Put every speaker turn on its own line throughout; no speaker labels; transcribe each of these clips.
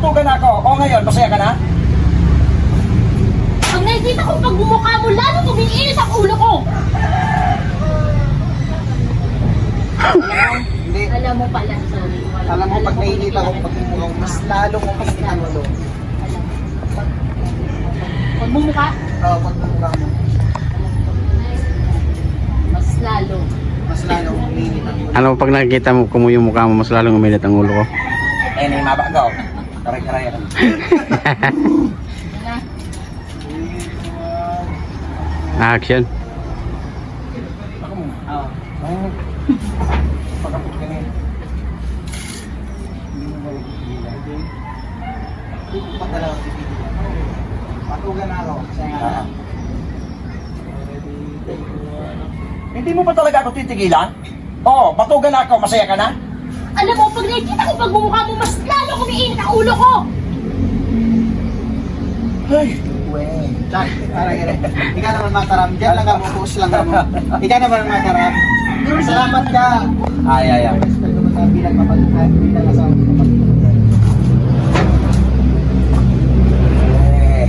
patugan ako. O ngayon, masaya ka na?
Pag nakikita ko pagmumukha mo, lalo kumiinit ang ulo ko.
Hindi.
Alam mo pala, sorry.
Alam mo, pag nainit ako, pagmumukha ko, mas lalong umiinit ang ulo.
Pagmumukha,
Oo, pagmumukha mo.
mas lalo.
Mas lalong umiinit ang ulo.
Ano pag nakikita mo kung yung mukha mo, mas lalong umilit ang ulo ko.
Eh, may maba ka. Karay-karay ka.
Action.
Ako mo.
Oo.
Pagkapit ka na.
Hindi ko pa talaga titigil. Patugan na ako. Kasi nga,
Hindi mo pa talaga ako titigilan? Oo, patugan ako. Masaya ka na?
Alam mo, pag nakikita ko pagmumukha mo, mas lalo kumiinit ang ulo ko.
Ay,
Jack, parang gano'n. Ikaw naman mataram. Diyan lang ako, post lang ako. Ikaw naman mataram. Salamat ka.
ay.
Respect ko sa bilang kapatid, bilang asawa ko kapatid.
Eh.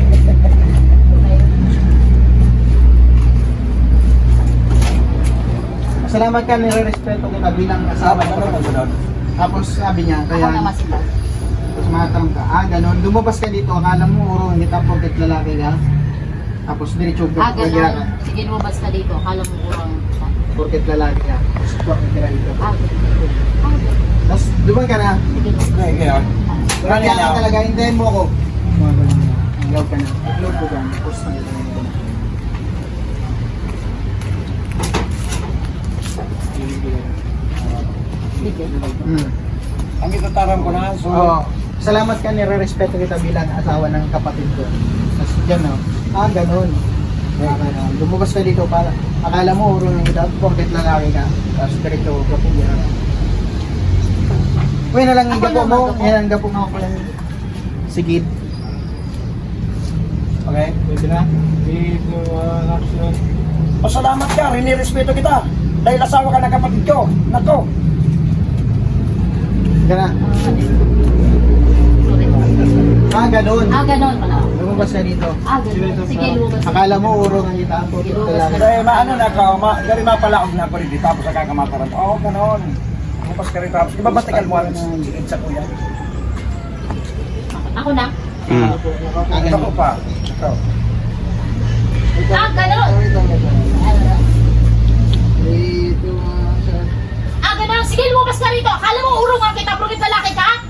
Salamat ka, nire-respeto kita bilang asawa ko kapatid. Tapos sabi niya,
Ako
kaya
naman sila.
tapos matanong ka, ganun. Lumabas ka dito, akala mo urong kita porket lalaki ka. Tapos diretso ka,
Gano'n. Sige, lumabas ka dito. Akala mo kurang.
porket lalaki ka. Tapos porket ka dito.
Gano'n.
Tapos duman ka na,
Sige, lumabas.
Ay, ngayon.
kaya ka talaga, hintayin mo ako. Mga ganun na. Hanggaw ka na. Upload ko ka. Post na kita ngayon.
Sige.
Ang itataram ko na. So,
Oo. Salamat ka, nire-respeto kita bilang asawa ng kapatid ko. Tapos dyan, no? Ganun. Lumabas ka dito para akala mo urong kita, porket lalaki ka. Tapos diretso ka po yan. Uy, na lang yung
Ako
gapo
naman,
mo.
gapo.
Yan ang gapo mo ako lang. Sigid.
okay.
Pwede na? Action.
Pasalamat ka, rinirespeto kita. Dahil asawa ka ng kapatid ko. Nako.
Gana.
Sorry.
Ganun.
Gano'n pala.
Lumabas ka dito.
Gano'n. Sige, lumabas.
Akala mo urong ang kita, porket lalaki.
Dahil maano na ako, dahil mapalaog na ako rin dito. Tapos nakakamataran. Oo, ganon. Bukas ka rin tapos. Iba ba tikal mo ang sikid sa kuya?
Ako na.
Mm.
Ito ko pa. Ito.
Gano'n.
Dito,
Gano'n. Sige, lumabas ka rito. Akala mo urong ang kita, pero lalaki ka?